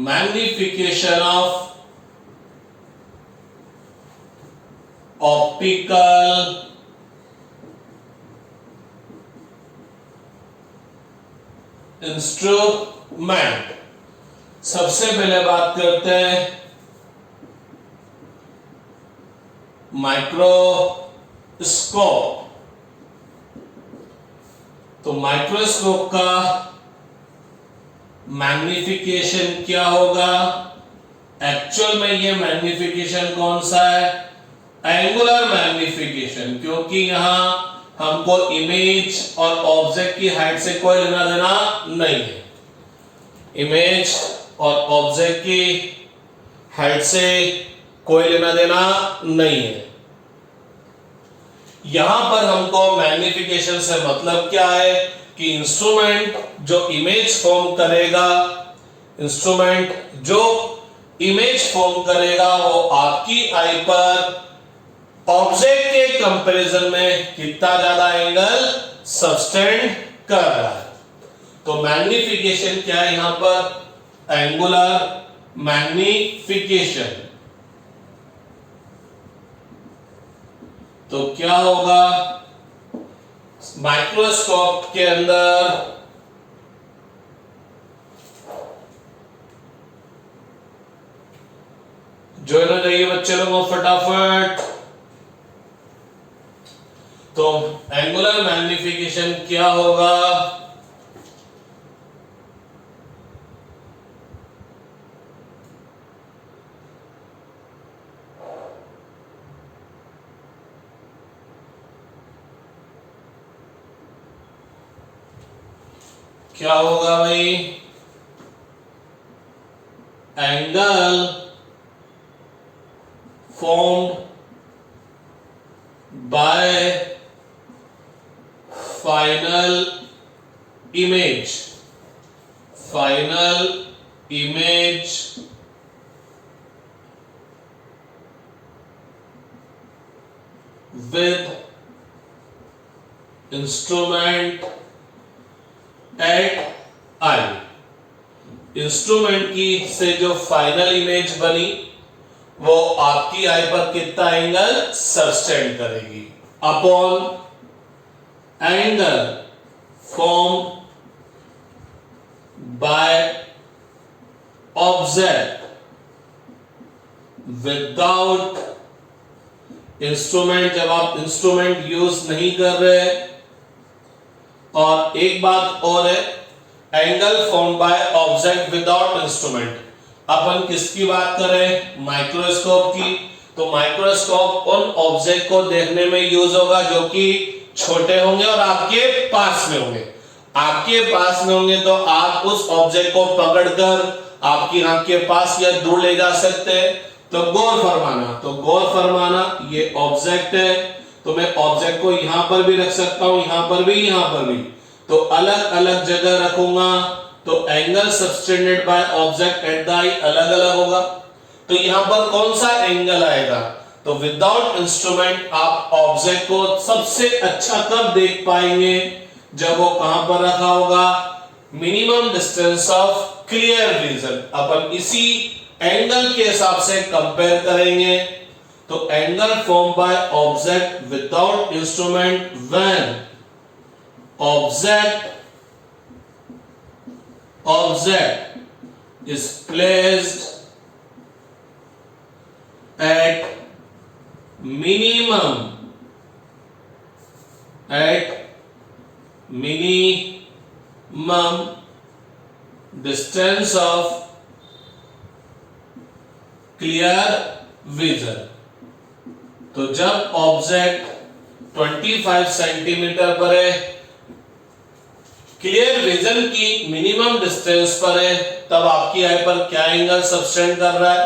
मैग्निफिकेशन ऑफ ऑप्टिकल इंस्ट्रूमेंट। सबसे पहले बात करते हैं माइक्रोस्कोप। तो माइक्रोस्कोप का मैग्निफिकेशन क्या होगा? एक्चुअल में ये मैग्निफिकेशन कौन सा है? एंगुलर मैग्निफिकेशन, क्योंकि यहां हमको इमेज और ऑब्जेक्ट की हाइट से कोई लेना देना नहीं है। इमेज और ऑब्जेक्ट की हाइट से कोई लेना देना नहीं है। यहां पर हमको मैग्निफिकेशन से मतलब क्या है कि इंस्ट्रूमेंट जो इमेज फॉर्म करेगा, इंस्ट्रूमेंट जो इमेज फॉर्म करेगा वो आपकी आई पर ऑब्जेक्ट के कंपैरिजन में कितना ज्यादा एंगल सबटेंड कर रहा है। तो मैग्निफिकेशन क्या है यहां पर? Angular magnification. तो क्या होगा माइक्रोस्कोप के अंदर? जो ना जाइए बच्चे लोगों फटाफट। तो एंगुलर मैग्निफिकेशन क्या होगा? क्या होगा भाई? Angle formed by final image with instrument at eye। Instrument की से जो फाइनल इमेज बनी वो आपकी आई पर कितना एंगल सबटेंड करेगी? Upon angle form by object without instrument. जब आप इंस्ट्रूमेंट यूज नहीं कर रहे, और एक बात और है, angle form by object without instrument. अपन किसकी बात करें? माइक्रोस्कोप की। तो माइक्रोस्कोप उन ऑब्जेक्ट को देखने में यूज होगा जो कि छोटे होंगे और आपके पास में होंगे। आपके पास में होंगे तो आप उस ऑब्जेक्ट को पकड़कर आपकी आंख के पास या दूर ले जा सकते हैं। तो गौर फरमाना, तो गौर फरमाना, ये ऑब्जेक्ट है तो मैं ऑब्जेक्ट को यहां पर भी रख सकता हूं, यहां पर भी, यहां पर भी। तो अलग अलग जगह रखूंगा तो angle subtended by object at the eye अलग अलग होगा। तो यहां पर कौन सा एंगल आएगा? तो विदाउट इंस्ट्रूमेंट आप ऑब्जेक्ट को सबसे अच्छा कब देख पाएंगे? जब वो कहां पर रखा होगा? Minimum distance of clear vision. अपन इसी एंगल के हिसाब से कंपेयर करेंगे। तो angle form by object without instrument when object is placed at minimum distance of clear vision। तो जब ऑब्जेक्ट 25 सेंटीमीटर पर है, क्लियर विजन की मिनिमम डिस्टेंस पर है, तब आपकी आई पर क्या एंगल सबटेंड कर रहा है?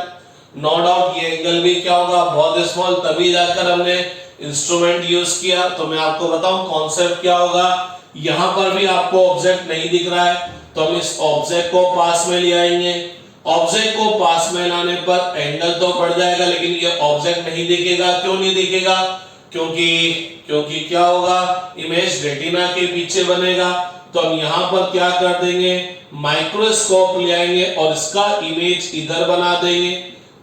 नो डाउट ये एंगल भी क्या होगा? बहुत स्मॉल। तभी जाकर हमने इंस्ट्रूमेंट यूज किया। तो मैं आपको बताऊं कॉन्सेप्ट क्या होगा। यहां पर भी आपको ऑब्जेक्ट नहीं दिख रहा है तो हम इस ऑब्जेक्ट को पास में ले आएंगे। ऑब्जेक्ट को पास में लाने पर एंगल तो बढ़ जाएगा लेकिन ये ऑब्जेक्ट नहीं दिखेगा। क्यों नहीं दिखेगा? क्योंकि क्या होगा? इमेज रेटिना के पीछे बनेगा। तो हम यहां पर क्या कर देंगे, माइक्रोस्कोप ले आएंगे और इसका इमेज इधर बना देंगे।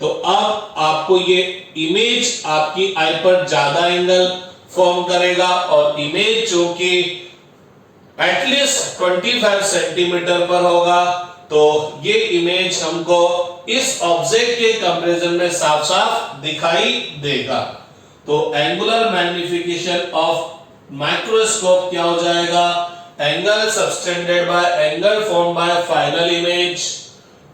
तो अब आपको ये इमेज आपकी आई पर ज्यादा एंगल फॉर्म करेगा और इमेज जो कि एटलीस्ट 25 सेंटीमीटर पर होगा, तो ये इमेज हमको इस ऑब्जेक्ट के कंपैरिजन में साफ साफ दिखाई देगा। तो एंगुलर मैग्निफिकेशन ऑफ माइक्रोस्कोप क्या हो जाएगा, angle subtended bye angle form bye final image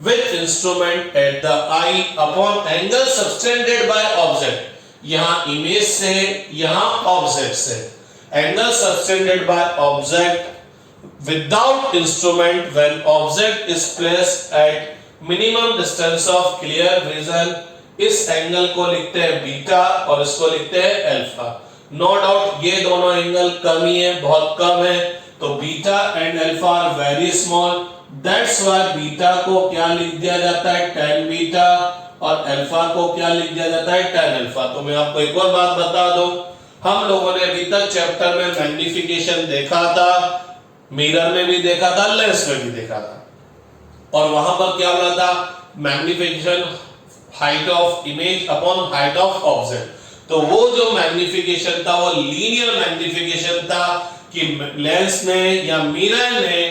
with instrument at the eye upon angle subtended by object. यहां इमेज से, यहां ऑब्जेक्ट से, angle subtended by object without instrument when object is placed at minimum distance of clear vision। इस angle को लिखते हैं beta और इसको लिखते हैं अल्फा। नो डाउट ये दोनों एंगल कम ही है, बहुत कम है, तो beta and alpha are very small, that's why beta को क्या लिख दिया जाता है, tan बीटा, और अल्फा को क्या लिख दिया जाता है, tan अल्फा। तो मैं आपको एक और बात बता दूं, हम लोगों ने अभी तक चैप्टर में मैग्निफिकेशन देखा था, मिरर में भी देखा था, लेंस में भी देखा था, और वहां पर क्या बोला था, magnification height of image upon height of object. तो वो जो मैग्निफिकेशन था वो लीनियर मैग्निफिकेशन था कि लेंस ने या मिरर ने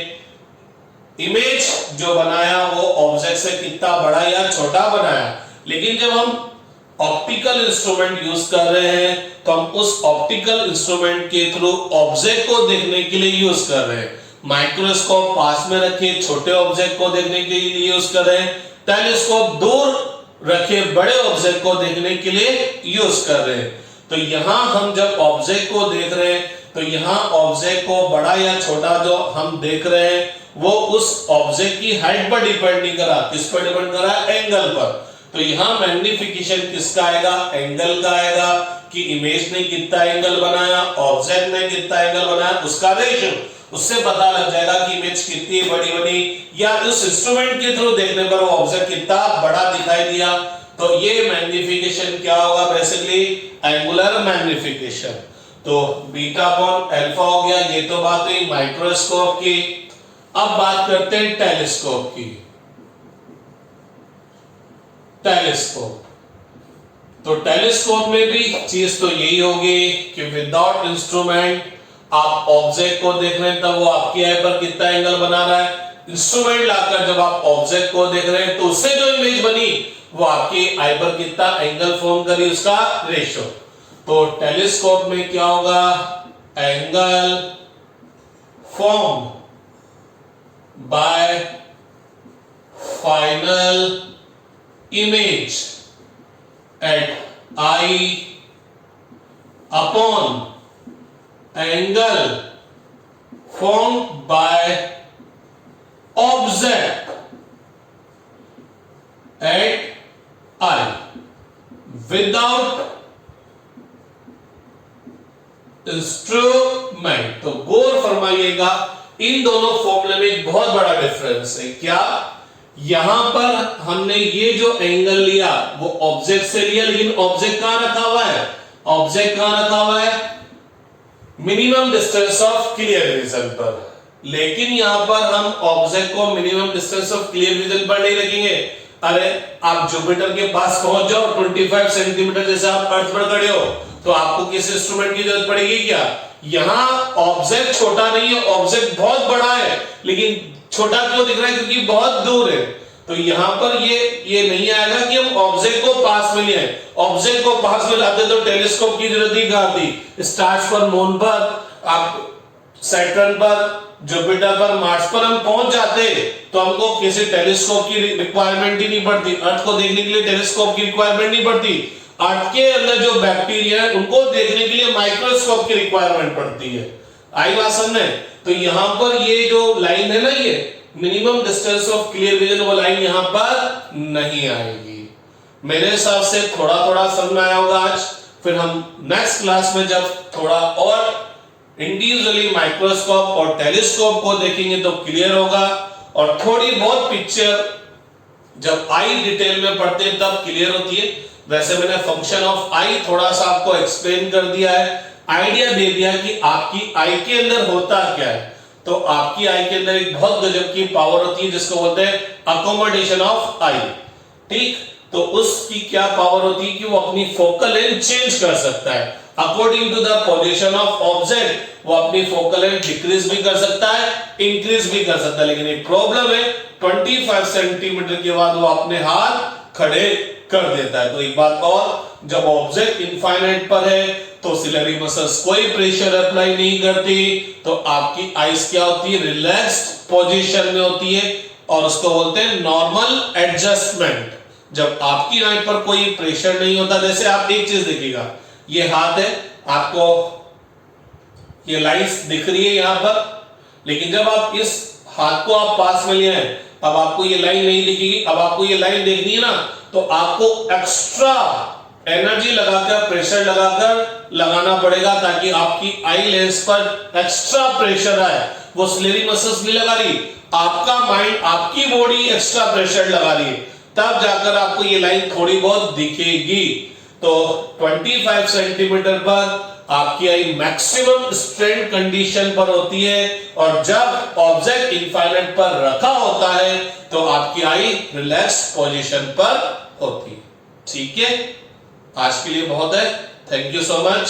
इमेज जो बनाया वो ऑब्जेक्ट से कितना बड़ा या छोटा बनाया। लेकिन जब हम ऑप्टिकल इंस्ट्रूमेंट यूज कर रहे हैं तो हम उस ऑप्टिकल इंस्ट्रूमेंट के थ्रू ऑब्जेक्ट को देखने के लिए यूज कर रहे हैं। माइक्रोस्कोप पास में रखे छोटे ऑब्जेक्ट को देखने के लिए यूज कर रहे हैं, टेलीस्कोप दूर रखे बड़े ऑब्जेक्ट को देखने के लिए यूज कर रहे हैं। तो यहां हम जब ऑब्जेक्ट को देख रहे हैं तो यहां ऑब्जेक्ट को बड़ा या छोटा जो हम देख रहे हैं वो उस ऑब्जेक्ट की हाइट पर डिपेंड नहीं करा, किस पर डिपेंड करा, एंगल पर। तो यहां मैग्निफिकेशन किसका आएगा, एंगल का आएगा कि इमेज ने कितना एंगल बनाया, ऑब्जेक्ट ने कितना एंगल बनाया, उसका रेशियो, उससे पता लग जाएगा कि इमेज कितनी बड़ी बनी या उस इंस्ट्रूमेंट के थ्रू देखने पर वो ऑब्जेक्ट कितना बड़ा दिखाई दिया। तो ये मैग्निफिकेशन क्या होगा, बेसिकली एंगुलर मैग्निफिकेशन। तो बीटा अपॉन अल्फा हो गया, ये तो बात हुई माइक्रोस्कोप की। अब बात करते हैं टेलीस्कोप की। टेलीस्कोप, तो टेलीस्कोप में भी चीज तो यही होगी कि विदाउट इंस्ट्रूमेंट आप ऑब्जेक्ट को देख रहे हैं तब वो आपकी आई पर कितना एंगल बना रहा है, इंस्ट्रूमेंट लाकर जब आप ऑब्जेक्ट को देख रहे हैं तो उससे जो इमेज बनी वो आपकी आई पर कितना एंगल फॉर्म करी, उसका रेशियो। तो टेलीस्कोप में क्या होगा, angle form bye final image at eye upon angle formed by object at eye without instrument. तो गौर फरमाइएगा इन दोनों फॉर्मूले में एक बहुत बड़ा डिफरेंस है। क्या, यहां पर हमने ये जो एंगल लिया वो ऑब्जेक्ट से लिया, लेकिन ऑब्जेक्ट कहां रखा हुआ है, ऑब्जेक्ट कहां रखा हुआ है, minimum distance of clear vision पर। लेकिन यहां पर हम ऑब्जेक्ट को minimum distance of clear vision पर नहीं रखेंगे। अरे आप जुपिटर के पास पहुंच जाओ 25 सेंटीमीटर, जैसे आप अर्थ पर खड़े हो, तो आपको किस इंस्ट्रूमेंट की जरूरत पड़ेगी क्या? यहां ऑब्जेक्ट छोटा नहीं है, ऑब्जेक्ट बहुत बड़ा है, लेकिन छोटा क्यों दिख रहा है, क्योंकि बहुत दूर है। तो यहां पर ये नहीं आएगा कि हम ऑब्जेक्ट को पास में ले आए। ऑब्जेक्ट को पास में लाते तो टेलीस्कोप की जरूरत ही कहां थी। स्टार्स पर, मून पर, आप सैटर्न पर, जुपिटर पर, मार्स पर हम पहुंच जाते तो हमको किसी टेलीस्कोप की रिक्वायरमेंट ही नहीं पड़ती। अर्थ को देखने के लिए टेलीस्कोप की रिक्वायरमेंट नहीं पड़ती। अर्थ के अंदर जो बैक्टीरिया है उनको देखने के लिए माइक्रोस्कोप की रिक्वायरमेंट पड़ती है। आई बात समझ? तो यहां पर ये जो लाइन है ना, ये minimum distance of clear vision, वो लाइन यहां पर नहीं आएगी। मेरे हिसाब से थोड़ा थोड़ा समझ में आया होगा आज। फिर हम नेक्स्ट क्लास में जब थोड़ा और इंडिविजुअली माइक्रोस्कोप और टेलीस्कोप को देखेंगे तो क्लियर होगा, और थोड़ी बहुत पिक्चर जब आई डिटेल में पढ़ते हैं तब क्लियर होती है। वैसे मैंने फंक्शन ऑफ आई थोड़ा सा आपको एक्सप्लेन कर दिया है, आइडिया दे दिया कि आपकी आई के अंदर होता क्या है। तो आपकी आई के अंदर एक बहुत गजब की पावर होती है जिसको बोलते हैं अकोमोडेशन ऑफ आई। ठीक, तो उसकी क्या पावर होती है कि वो अपनी फोकल लेंथ चेंज कर सकता है according to the position of object. वो अपनी फोकल लेंथ डिक्रीज भी कर सकता है, इंक्रीज भी कर सकता है, लेकिन एक प्रॉब्लम है 25 सेंटीमीटर के बाद वो अपने हाथ खड़े कर देता है। तो एक बात और, जब ऑब्जेक्ट इनफाइनाइट पर है तो सिलेरी मसल्स कोई प्रेशर अप्लाई नहीं करती, तो आपकी आईज क्या होती है, रिलैक्स्ड पोजीशन में होती है और उसको बोलते हैं नॉर्मल एडजस्टमेंट। जब आपकी आई पर कोई प्रेशर नहीं होता, जैसे आप एक चीज देखिएगा, ये हाथ है, आपको ये लाइंस दिख रही है यहां पर, लेकिन जब आप इस हाथ को आप पास में ले आए, अब आपको ये लाइन नहीं दिखेगी। अब आपको ये लाइन देखनी है ना, तो आपको एक्स्ट्रा एनर्जी लगाकर, प्रेशर लगाकर लगाना पड़ेगा ताकि आपकी आई लेंस पर एक्स्ट्रा प्रेशर आए। वो सिलेरी मसल्स नहीं लगा रही, आपका माइंड, आपकी बॉडी एक्स्ट्रा प्रेशर लगा रही है, तब जाकर आपको ये लाइन थोड़ी बहुत दिखेगी। तो 25 सेंटीमीटर पर आपकी आई मैक्सिमम स्ट्रेंथ कंडीशन पर होती है, और जब ऑब्जेक्ट इनफाइनाइट पर रखा होता है तो आपकी आई रिलैक्स पोजीशन पर होती है। ठीक है, आज के लिए बहुत है। Thank you so much.